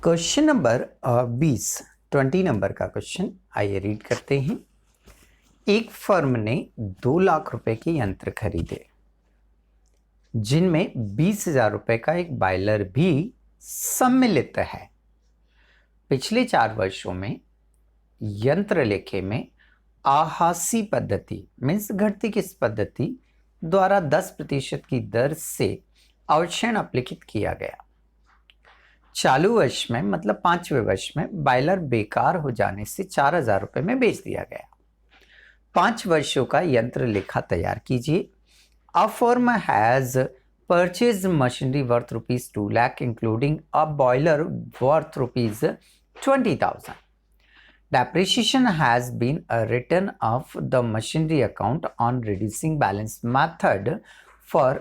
Question number 20 number का question आइए read करते हैं। एक फर्म ने 2 लाख रुपए के यंत्र खरीदे जिनमें 20,000 रुपए का एक बॉयलर भी सम्मिलित है। पिछले 4 वर्षों में यंत्र लेखे में आभासी पद्धति मीन्स घटती किस पद्धति द्वारा 10% की दर से अवशयन अपलिखित किया गया। चालू वर्ष में मतलब 5वें वर्ष में बॉयलर बेकार हो जाने से 4,000 रुपए में बेच दिया गया। 5 वर्षों का यंत्र लेखा तैयार कीजिए। A firm has purchase machinery worth ₹2 lakh including a boiler worth ₹20,000. Depreciation has been written off the machinery account on reducing balance method for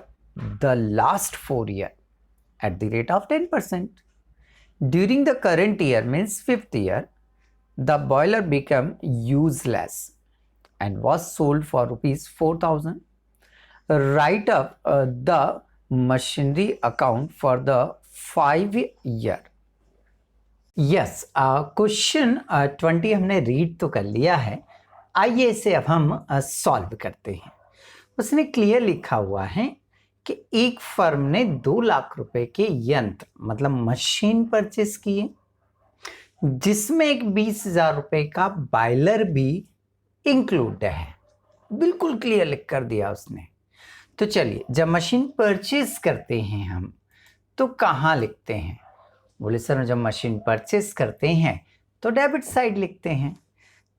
the last 4 years at the rate of 10%. During the current year means 5th year, the boiler became useless and was sold for ₹4,000. Write up the machinery account for the 5 year. Yes, question 20 हमने read तो कर लिया है। आइए इसे अब हम solve करते हैं। उसने क्लियर लिखा हुआ है कि एक फर्म ने 2 लाख रुपए के यंत्र मतलब मशीन परचेस किए जिसमें एक 20,000 रुपए का बॉयलर भी इंक्लूड है। बिल्कुल क्लियर लिख कर दिया उसने। तो चलिए, जब मशीन परचेस करते हैं हम तो कहाँ लिखते हैं? बोले सर जब मशीन परचेस करते हैं तो डेबिट साइड लिखते हैं।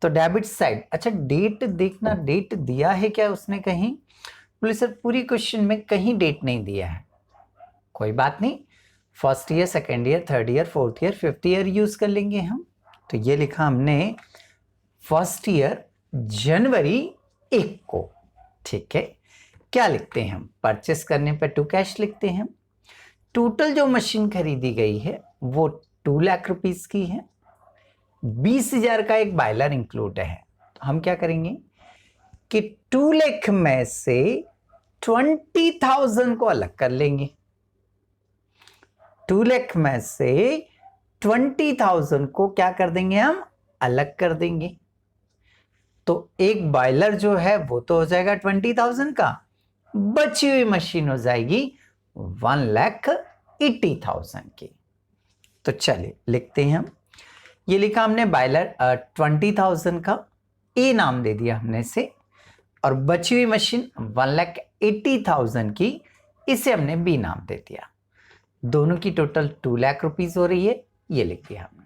तो डेबिट साइड, अच्छा डेट देखना, डेट दिया है क्या उसने कहीं? बोले सर पूरी क्वेश्चन में कहीं डेट नहीं दिया है। कोई बात नहीं, first year, second year, third year, fourth year, fifth year use कर लेंगे हम। तो ये लिखा हमने फर्स्ट ईयर जनवरी 1 को। ठीक है, क्या लिखते हैं हम? परचेस करने पर टू कैश लिखते हैं। टोटल जो मशीन खरीदी गई है वो 2 लाख रुपीस की है। 20,000 का एक बॉयलर इंक्लूड है। तो हम क्या करेंगे कि 2 लाख में से 20,000 को अलग कर लेंगे। 2 लाख में से 20,000 को क्या कर देंगे हम? अलग कर देंगे। तो एक बॉयलर जो है वो तो हो जाएगा 20,000 का, बची हुई मशीन हो जाएगी 1,80,000 की। तो चलिए लिखते हैं हम। ये लिखा हमने बॉयलर 20,000 का, ए नाम दे दिया हमने से, और बची हुई मशीन 1,80,000 की, इसे हमने बी नाम दे दिया। दोनों की टोटल 2 लाख रुपीस हो रही है, ये लिख दिया हमने।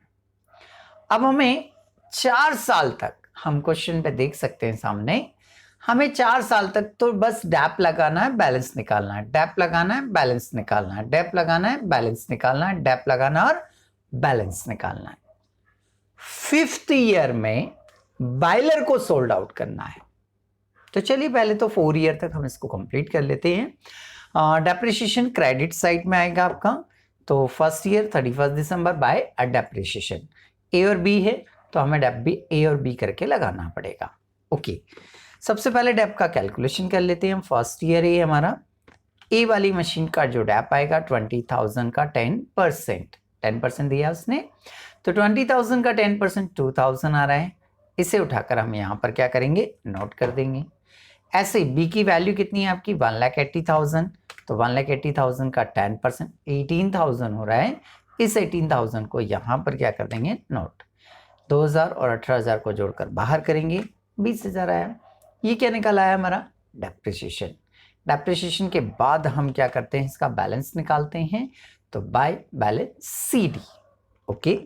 अब हमें 4 साल तक, हम क्वेश्चन पे देख सकते हैं सामने, हमें 4 साल तक तो बस डैप लगाना है, बैलेंस निकालना है, डैप लगाना है, बैलेंस निकालना है, डैप लगाना है, बैलेंस निकालना है, डैप लगाना और बैलेंस निकालना है। 5th ईयर में बॉयलर को सोल्ड आउट करना है। तो चलिए पहले तो 4 ईयर तक हम इसको कंप्लीट कर लेते हैं। डेप्रिसिएशन क्रेडिट साइड में आएगा आपका। तो फर्स्ट ईयर 31 दिसंबर बाय डेप्रिसिएशन। ए और बी है तो हमें डेप भी ए और बी करके लगाना पड़ेगा। ओके, सबसे पहले डेप का कैलकुलेशन कर लेते हैं हम। फर्स्ट ईयर है हमारा। ए वाली मशीन का जो डेप आएगा 20,000 का 10% दिया उसने। तो 20,000 का 10% 2,000 आ रहा है। इसे उठाकर हम यहाँ पर क्या करेंगे? नोट कर देंगे। ऐसे बी की वैल्यू कितनी है आपकी? 1,80,000। तो 1,80,000 का 10% 18,000 हो रहा है। इस 18,000 को यहाँ पर क्या कर देंगे? नोट। 2,000 और 18,000 को जोड़कर बाहर करेंगे, 20,000 आया। ये क्या निकल आया हमारा? डेप्रिसिएशन। डेप्रिसिएशन के बाद हम क्या करते हैं? इसका बैलेंस निकालते हैं। तो by balance C D. Okay,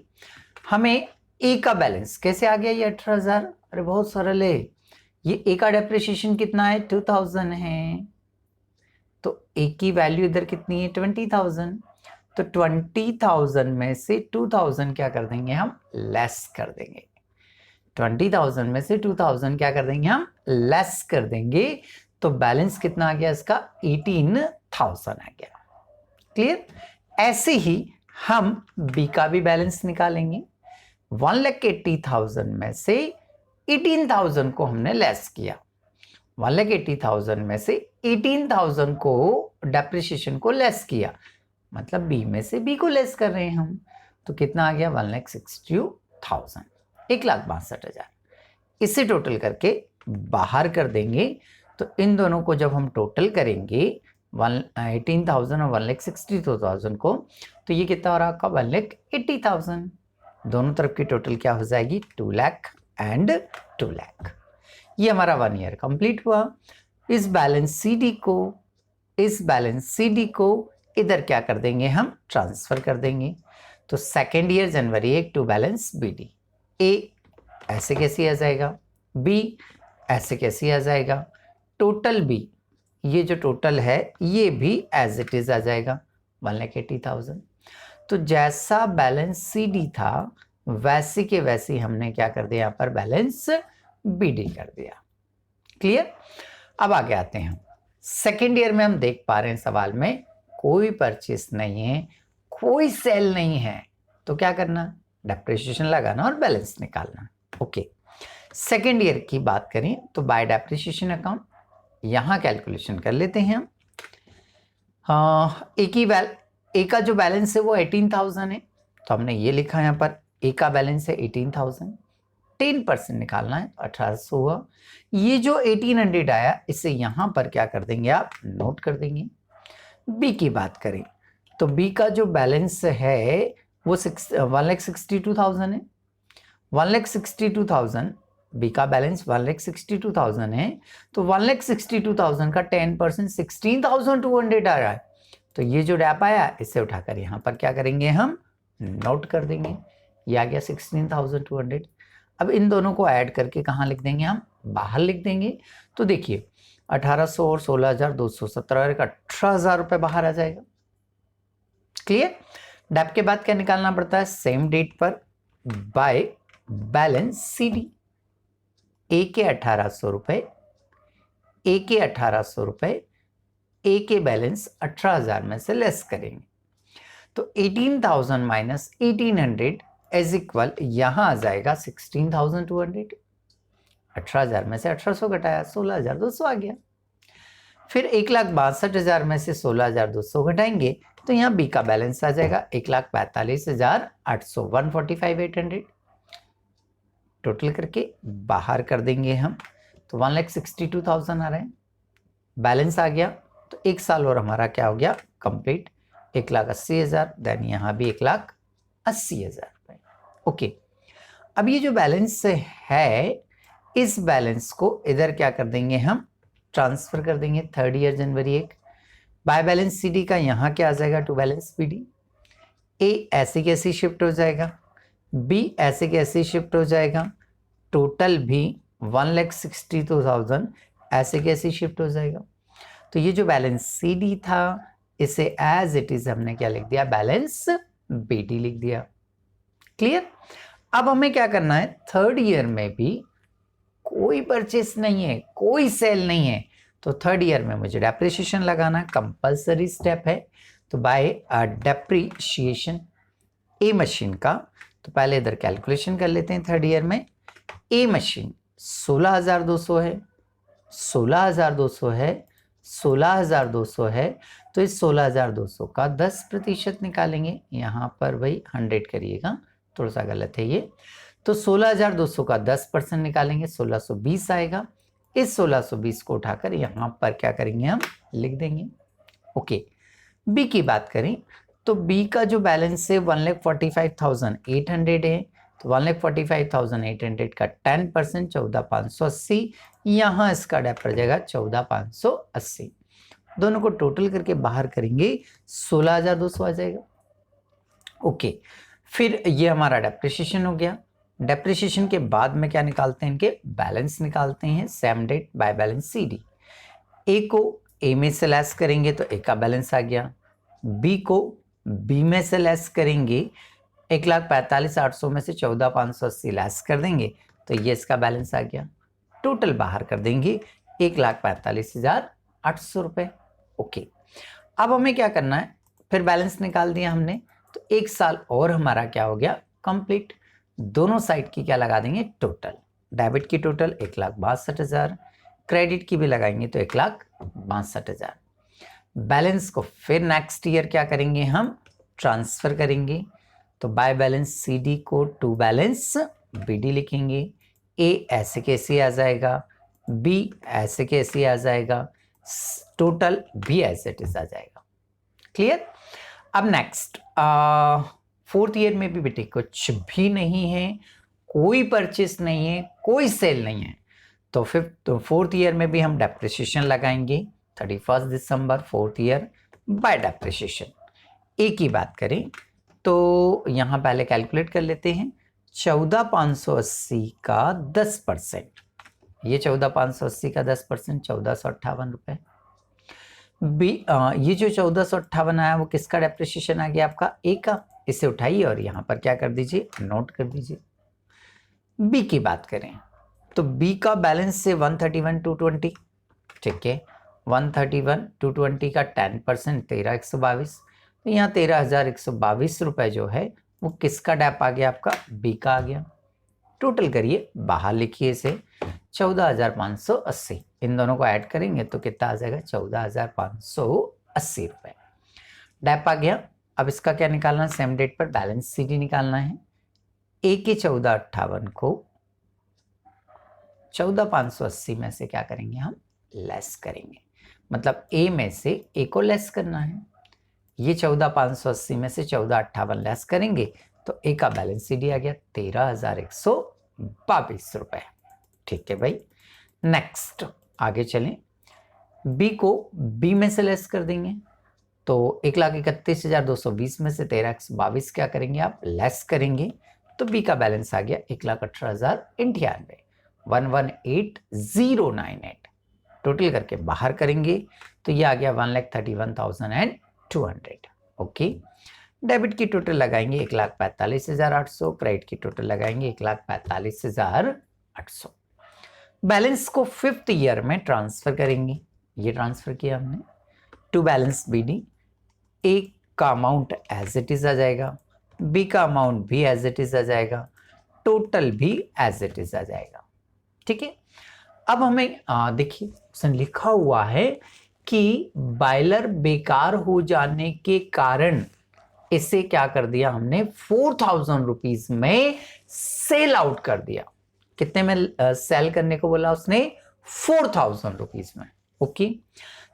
हमें ए का बैलेंस कैसे आ गया? ये 18,000। अरे बहुत सरल है। ये ए का डेप्रिसिएशन कितना है? 2,000 है। तो ए की वैल्यू इधर कितनी है? 20,000। तो 20,000 में से 2,000 क्या कर देंगे हम? लेस कर देंगे। 20,000 में से 2,000 क्या कर देंगे हम? लेस कर देंगे। तो बैलेंस कितना आ गया इसका? 18,000 आ गया। क्लियर? ऐसे ही हम बी का भी बैलेंस निकालेंगे। 1,80,000 में से 18,000 को हमने लेस किया। 1,80,000 में से 18,000 को डेप्रिसिएशन को लेस किया, मतलब बी में से बी को लेस कर रहे हैं हम। तो कितना आ गया 1,62,000, 1,62,000। इसे टोटल करके बाहर कर देंगे तो इन दोनों को जब हम टोटल करेंगे 18,000 और 1,62,000 को, तो ये कितना हो रहा आपका 1,80,000। दोनों तरफ की टोटल क्या हो जाएगी 2 लाख एंड 2 लाख। ये हमारा 1 ईयर कंप्लीट हुआ। इस बैलेंस CD को इधर क्या कर देंगे हम ट्रांसफर कर देंगे। तो सेकेंड ईयर जनवरी 1 टू बैलेंस BD। ए ऐसे कैसे आ जाएगा, B ऐसे कैसे आ जाएगा, टोटल B ये जो टोटल है ये भी एज इट इज आ जाएगा 1,80,000। तो जैसा बैलेंस CD था वैसे के वैसे हमने क्या कर दिया यहाँ पर बैलेंस BD कर दिया। क्लियर। अब आगे आते हैं हम सेकेंड ईयर में। हम देख पा रहे हैं सवाल में कोई परचेस नहीं है, कोई सेल नहीं है, तो क्या करना, डेप्रिसिएशन लगाना और बैलेंस निकालना। ओके, सेकेंड ईयर की बात करें तो बाय डेप्रिसिएशन अकाउंट यहां कैलकुलेशन कर लेते हैं हम। ए का जो बैलेंस है वो 18,000 है, तो हमने ये लिखा यहाँ पर ए का बैलेंस है 18,000, 10% निकालना है 1800 हुआ। ये जो 1800 आया इसे यहां पर क्या कर देंगे आप नोट कर देंगे। बी की बात करें तो बी का जो बैलेंस है वो 1,62,000 है। 1,62,000 बी का बैलेंस 1,62,000 है, तो 1,62,000 का 10% 16,200 आ रहा है। तो ये जो डैप आया इसे उठाकर यहाँ पर क्या करेंगे हम नोट कर देंगे। ये आ गया 16,200। अब इन दोनों को ऐड करके कहाँ लिख देंगे हम बाहर लिख देंगे। तो देखिए 1,800 और 16,200 18,000 रुपए बाहर आ जाएगा। क्लियर। डैप के बाद क्या निकालना पड़ता है सेम डेट पर बाय बैलेंस CD। ए के 1,800 रुपए, ए के 1,800 रुपए, ए के बैलेंस 18,000 में से लेस करेंगे तो 18,000 माइनस 1,800 इज इक्वल यहां आ जाएगा 16,200। 18,000 में से 1,800 घटाया 16,200 आ गया। फिर 1,62,000 में से 16,200 घटाएंगे तो यहाँ बी का बैलेंस आ जाएगा 1,45,800, 145,800। टोटल करके बाहर कर देंगे हम तो 1,62,000 आ रहे हैं। बैलेंस आ गया तो एक साल और हमारा क्या हो गया कंप्लीट 1,80,000, देन यहाँ भी 1,80,000 रुपए। ओके, अब ये जो बैलेंस है इस बैलेंस को इधर क्या कर देंगे हम ट्रांसफर कर देंगे थर्ड ईयर जनवरी 1। बाय बैलेंस CD का यहाँ क्या आ जाएगा टू बैलेंस BD। ए ऐसे कैसे शिफ्ट हो जाएगा, B ऐसे कैसे शिफ्ट हो जाएगा, टोटल भी 1,62,000 ऐसे कैसे शिफ्ट हो जाएगा। तो ये जो बैलेंस CD था इसे एज इट इज हमने क्या लिख दिया बैलेंस BD लिख दिया। क्लियर। अब हमें क्या करना है थर्ड ईयर में भी कोई परचेस नहीं है, कोई सेल नहीं है, तो थर्ड ईयर में मुझे डेप्रिसिएशन लगाना कंपलसरी स्टेप है। तो बाय डेप्रिसिएशन ए मशीन का, तो पहले इधर कैलकुलेशन कर लेते हैं थर्ड ईयर में। ए मशीन 16,200 है, 16,200 है, 16,200 है, तो इस 16,200 का 10% निकालेंगे। यहाँ पर भाई 100 करिएगा, थोड़ा सा गलत है ये। तो 16,200 का 10% निकालेंगे 1,620 आएगा। इस 1,620 को उठाकर यहाँ पर क्या करेंगे हम लिख देंगे। ओके, बी की बात करें तो बी का जो बैलेंस है 1,45,800 है, तो 1,45,800 का 10% 14,580, यहाँ इसका डेप पड़ जाएगा 14,580। दोनों को टोटल करके बाहर करेंगे 16,200 आ जाएगा। ओके, फिर ये हमारा डेप्रिसिएशन हो गया। डेप्रिसिएशन के बाद में क्या निकालते हैं इनके बैलेंस निकालते हैं same date by balance CD। A को ए में से लेस करेंगे तो ए का बैलेंस आ गया, बी को बी में से लेस करेंगे 1,45,800 में से 14,580 लेस कर देंगे तो ये इसका बैलेंस आ गया। टोटल बाहर कर देंगे 1,45,800 रुपए। ओके, अब हमें क्या करना है फिर बैलेंस निकाल दिया हमने तो एक साल और हमारा क्या हो गया कंप्लीट। दोनों साइड की क्या लगा देंगे टोटल, डेबिट की टोटल 1,62,000, क्रेडिट की भी लगाएंगे तो 1,62,000। बैलेंस को फिर नेक्स्ट ईयर क्या करेंगे हम ट्रांसफर करेंगे तो बाय बैलेंस सी डी को टू बैलेंस बी डी लिखेंगे। ए ऐसे कैसे आ जाएगा, बी ऐसे कैसे आ जाएगा, टोटल भी एज इट इज आ जाएगा। क्लियर। अब नेक्स्ट फोर्थ ईयर में भी बेटे कुछ भी नहीं है, कोई परचेस नहीं है, कोई सेल नहीं है, तो फोर्थ ईयर में भी हम डेप्रिसिएशन लगाएंगे 31 December fourth year by depreciation. ए की बात करें तो यहाँ पहले कैलकुलेट कर लेते हैं। 14,580 का 10%, ये 14,580 का 10% 1458 रुपये। बी ये जो 1458 आया वो किसका डेप्रिसिएशन आ गया आपका, ए का। इसे उठाइए और यहाँ पर क्या कर दीजिए, नोट कर दीजिए। बी की बात करें तो बी का बैलेंस से 131,220, ठीक है। 131,220 का 10% 13,122, तो यहाँ 13,122 रुपये जो है वो किसका डैप आ गया आपका, बी का आ गया। टोटल करिए, बाहर लिखिए इसे 14,580, इन दोनों को ऐड करेंगे तो कितना आ जाएगा 14,580 रुपये डैप आ गया। अब इसका क्या निकालना है, सेम डेट पर बैलेंस सी डी निकालना है। ए के 1458 को 14,580 में से क्या करेंगे हम, लेस करेंगे, मतलब ए में से ए को लेस करना है। ये 14,580 में से 1458 लेस करेंगे तो ए का बैलेंस सी डी आ गया 13,122 रुपये, ठीक है भाई। नेक्स्ट आगे चलें, बी को बी में से लेस कर देंगे, तो 1,31,220 में से 13,122 क्या करेंगे आप, लेस करेंगे, तो बी का बैलेंस आ गया 1,18,098, 118,098। टोटल करके बाहर करेंगे तो ये आ गया 1,31,200। ओके। डेबिट की टोटल लगाएंगे 1,45,800, क्रेडिट की टोटल लगाएंगे 1,45,800। बैलेंस को फिफ्थ ईयर में ट्रांसफर करेंगे, ये ट्रांसफर किया हमने टू बैलेंस बी डी। ए का अमाउंट एज इट इज आ जाएगा, बी का अमाउंट भी एज इट इज आ जाएगा, टोटल भी एज इट इज आ जाएगा, ठीक है। अब हमें देखिए उसने लिखा हुआ है कि बायलर बेकार हो जाने के कारण इसे क्या कर दिया हमने, 4,000 रुपीज में सेल आउट कर दिया। कितने में सेल करने को बोला उसने, 4,000 रुपीज में। ओके।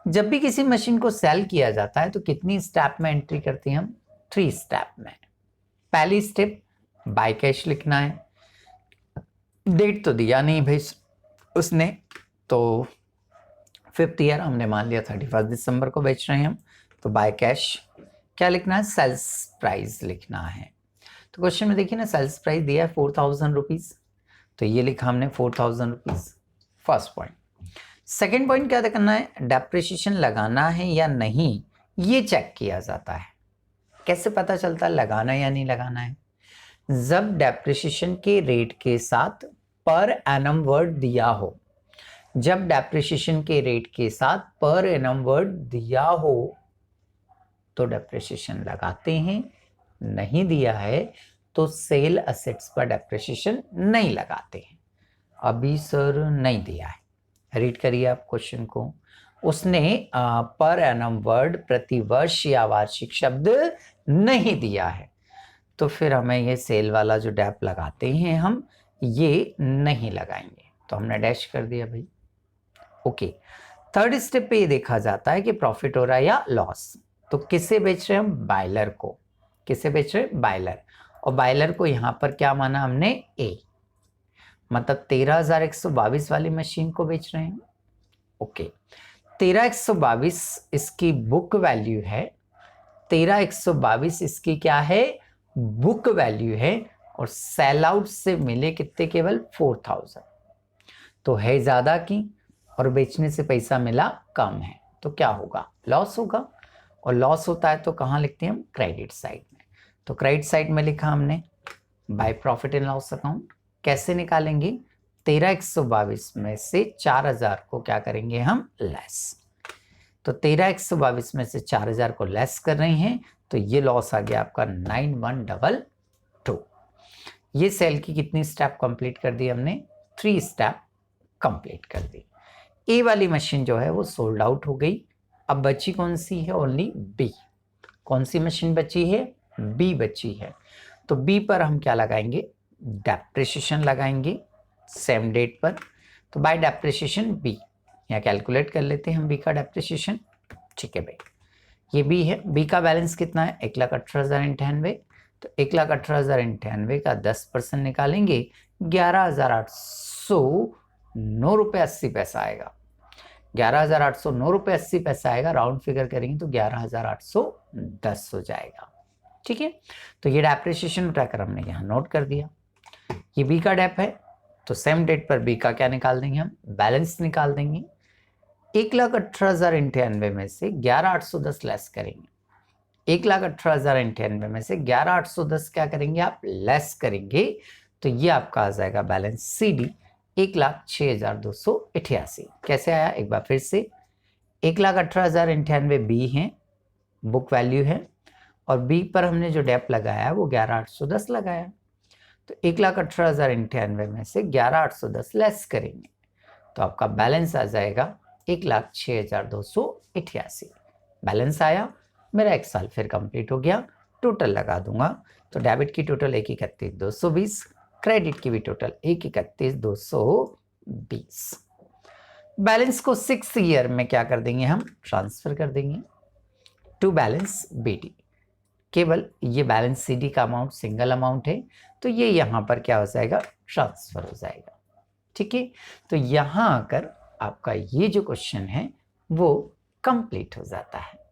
जब भी किसी मशीन को सेल किया जाता है तो कितनी स्टेप में एंट्री करते हैं हम, 3 स्टेप में। पहली स्टेप बाय कैश लिखना है, डेट तो दिया नहीं भाई उसने, तो फिफ्थ ईयर हमने मान लिया 31 दिसंबर को बेच रहे हैं हम, तो बाय कैश क्या लिखना है, सेल्स प्राइस लिखना है। तो क्वेश्चन में देखिए ना, सेल्स प्राइस दिया है 4,000 रुपीज, तो ये लिखा हमने 4,000 rupees, first point. Second point क्या करना है, डेप्रिसिएशन लगाना है या नहीं ये चेक किया जाता है। कैसे पता चलता है लगाना या नहीं लगाना है, जब डेप्रिसिएशन के रेट के साथ पर एनम वर्ड दिया हो, जब डेप्रिसिएशन के रेट के साथ पर एनम वर्ड दिया हो तो डेप्रिसिएशन लगाते हैं, नहीं दिया है तो सेल असेट्स पर डेप्रिसिएशन नहीं लगाते हैं। अभी सर नहीं दिया है, रीड करिए आप क्वेश्चन को। उसने पर एनम वर्ड प्रति वर्ष या वार्षिक शब्द नहीं दिया है, तो फिर हमें ये सेल वाला जो डैप लगाते हैं हम ये नहीं लगाएंगे, तो हमने डैश कर दिया भाई। ओके। थर्ड स्टेप पे ये देखा जाता है कि प्रॉफिट हो रहा है या लॉस, तो किसे बेच रहे हैं हम, बायलर को। किसे बेच रहे हैं, बायलर। और बायलर को यहाँ पर क्या माना हमने, ए, मतलब 13,122 वाली मशीन को बेच रहे हैं। ओके। 13,122 इसकी बुक वैल्यू है, 13,122 इसकी क्या है, बुक वैल्यू है, और सेल आउट से मिले कितने, केवल 4,000, तो है ज्यादा की और बेचने से पैसा मिला कम है, तो क्या होगा, लॉस होगा। और लॉस होता है तो कहाँ लिखते हैं हम, क्रेडिट साइड में। तो क्रेडिट साइड में लिखा हमने by profit and loss account. कैसे निकालेंगे, 13,122 में से 4,000 को क्या करेंगे हम, लेस। तो 13,122 में से 4,000 को लेस कर रहे हैं, तो ये लॉस आ गया आपका 9,122। ये सेल की कितनी स्टेप कंप्लीट कर दी हमने, 3 स्टेप कंप्लीट कर दी। ए वाली मशीन जो है वो सोल्ड आउट हो गई। अब बची कौन सी है, ओनली बी। कौन सी मशीन बची है, बी बची है। तो बी पर हम क्या लगाएंगे, डेप्रिसिएशन लगाएंगे सेम डेट पर। तो बाय डेप्रिसिएशन बी, यहाँ कैलकुलेट कर लेते हैं हम बी का डेप्रिसिएशन। ठीक है भाई, ये बी है। बी का बैलेंस कितना है, 1,18,098। तो 1,18,098 का 10% निकालेंगे, 11,809 रुपये 80 पैसा आएगा। 11,809 रुपये 80 पैसा आएगा। राउंड फिगर करेंगे तो 11,810 हो जाएगा। ठीक है, तो ये डेप्रिसिएशन उठाकर हमने यहाँ नोट कर दिया। ये बी का डेप है, तो सेम डेट पर बी का क्या निकाल देंगे हम, बैलेंस निकाल देंगे। 1,18,098 में से 11,810 लेस करेंगे। 1,18,098 में से 11,810 क्या करेंगे आप, लेस करेंगे। तो ये आपका आ जाएगा बैलेंस सी डी 1,06,288। कैसे आया, एक बार फिर से, 1,18,098 बी है, बुक वैल्यू है, और बी पर हमने जो डेप लगाया वो 11,810 लगाया। तो 1,18,098 में से 11,810 लेस करेंगे तो आपका बैलेंस आ जाएगा 1,06,288। बैलेंस आया, मेरा एक साल फिर कंप्लीट हो गया। टोटल लगा दूंगा तो डेबिट की टोटल 1,31,220, क्रेडिट की भी टोटल 1,31,220। बैलेंस को 6 ईयर में क्या कर देंगे हम, ट्रांसफर कर देंगे टू बैलेंस बीडी। केवल ये बैलेंस सीडी का अमाउंट सिंगल अमाउंट है, तो ये यहाँ पर क्या हो जाएगा, ट्रांसफर हो जाएगा। ठीक है, तो यहाँ आकर आपका ये जो क्वेश्चन है वो कंप्लीट हो जाता है।